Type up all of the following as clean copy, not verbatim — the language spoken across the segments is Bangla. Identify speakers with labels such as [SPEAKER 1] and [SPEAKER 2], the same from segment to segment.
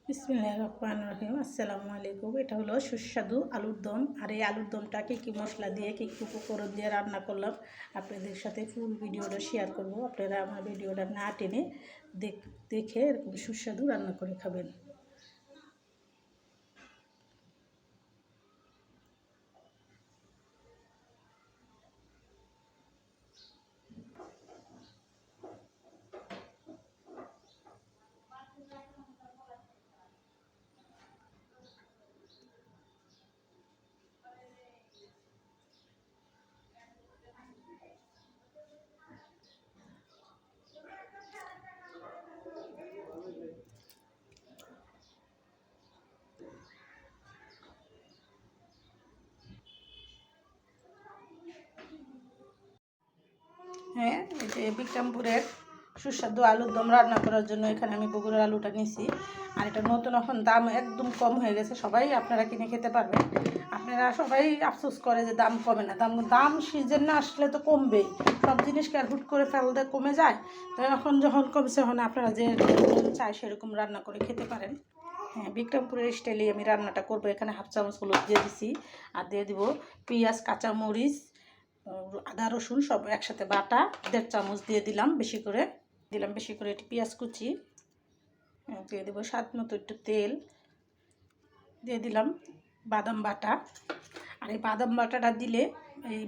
[SPEAKER 1] বিসমিল্লাহির রহমানির রহিম। আসসালামু আলাইকুম। এটা হলো সুস্বাদু আলুর দম। আর এই আলুর দমটা কী মশলা দিয়ে কী উপকরণ দিয়ে রান্না করলাম আপনাদের সাথে ফুল ভিডিওটা শেয়ার করব। আপনারা আমার ভিডিওটা না টেনে দেখে এরকম সুস্বাদু রান্না করে খাবেন। হ্যাঁ, এই যে বিক্রমপুরের সুস্বাদু আলুর দম রান্না করার জন্য এখানে আমি বগুড়ার আলুটা নিয়েছি। আর এটা নতুন এখন দাম একদম কম হয়ে গেছে, সবাই আপনারা কিনে খেতে পারবেন। আপনারা সবাই আফসোস করে যে দাম কমে না, দাম সিজন না আসলে তো কমবেই। সব জিনিসকে আর হুট করে ফেলতে কমে যায়। তো এখন যখন কমছে এখন আপনারা যে চাই সেরকম রান্না করে খেতে পারেন। হ্যাঁ, বিক্রমপুরের স্টাইলে আমি রান্নাটা করবো। এখানে হাফ চামচ হলুদ দিয়ে দিছি, আর দিয়ে দিব পেঁয়াজ, কাঁচামরিচ, আদা রসুন সব একসাথে বাটা 1.5 চামচ দিয়ে দিলাম। বেশি করে একটু পেঁয়াজ কুচি দিয়ে দেবো, স্বাদ মতো একটু তেল দিয়ে দিলাম, বাদাম বাটা। আর এই বাদাম বাটাটা দিলে এই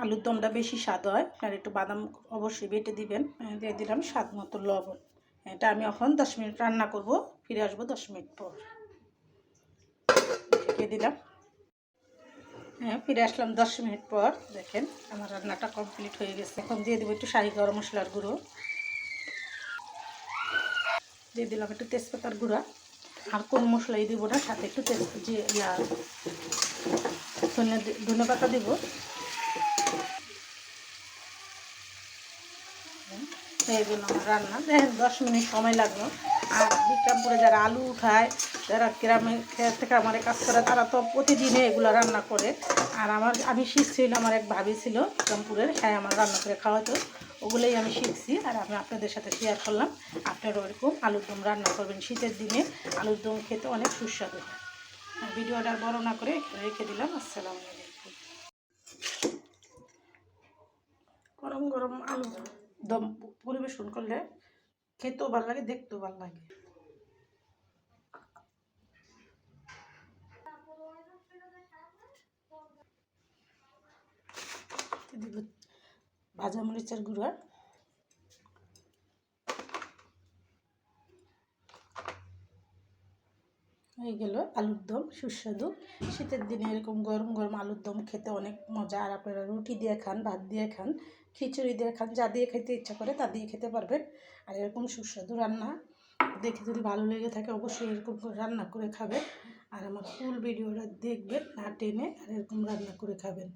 [SPEAKER 1] আলুর দমটা বেশি স্বাদ হয়। আর একটু বাদাম অবশ্যই বেটে দিবেন। দিয়ে দিলাম স্বাদ মতো লবণ। এটা আমি এখন 10 মিনিট রান্না করব, ফিরে আসবো 10 মিনিট পর। ঢেকে দিলাম। হ্যাঁ, ফিরে আসলাম 10 মিনিট পর। দেখেন আমার রান্নাটা কমপ্লিট হয়ে গেছে। এখন দিয়ে দেবো একটু শাহি গরম মশলার গুঁড়ো, দিয়ে দিলাম একটু তেজপাতার গুঁড়া। আর কোন মশলাই দিব না, সাথে একটু ধনে পাতা দিব। হয়ে গেল আমার রান্না। দেখেন 10 মিনিট সময় লাগলো। আর বিক্রমপুরে যারা আলু উঠায়, যারা গ্রামে থেকে আমার কাজ করে, তারা তো প্রতিদিনে এগুলো রান্না করে। আর আমি শিখছিল, আমার এক ভাবি ছিল বিক্রমপুরের, হ্যাঁ আমার রান্না করে খাওয়াতো, ওগুলোই আমি শিখছি। আর আমি আপনাদের সাথে শেয়ার করলাম। আপনারা ওরকম আলুর দম রান্না করবেন। শীতের দিনে আলুর দম খেতে অনেক সুস্বাদু হয়। ভিডিওটা বড় না করে রেখে দিলাম। আসসালামু আলাইকুম। গরম গরম আলু দম পরিবেশন করলে খেতেও ভালো লাগে, দেখতেও ভালো লাগে। ভাজা মরিচের গুঁড়া, হয়ে গেল আলুর দম সুস্বাদু। শীতের দিনে এরকম গরম গরম আলুর দম খেতে অনেক মজা। আর আপনারা রুটি দিয়ে খান, ভাত দিয়ে খান, খিচুড়ি দিয়ে খান, যা দিয়ে খেতে ইচ্ছা করে তা দিয়ে খেতে পারবেন। আর এরকম সুস্বাদু রান্না দেখে যদি ভালো লেগে থাকে অবশ্যই এরকম করে রান্না করে খাবেন। আর আমার ফুল ভিডিওটা দেখবেন না টেনে, আর এরকম রান্না করে খাবেন।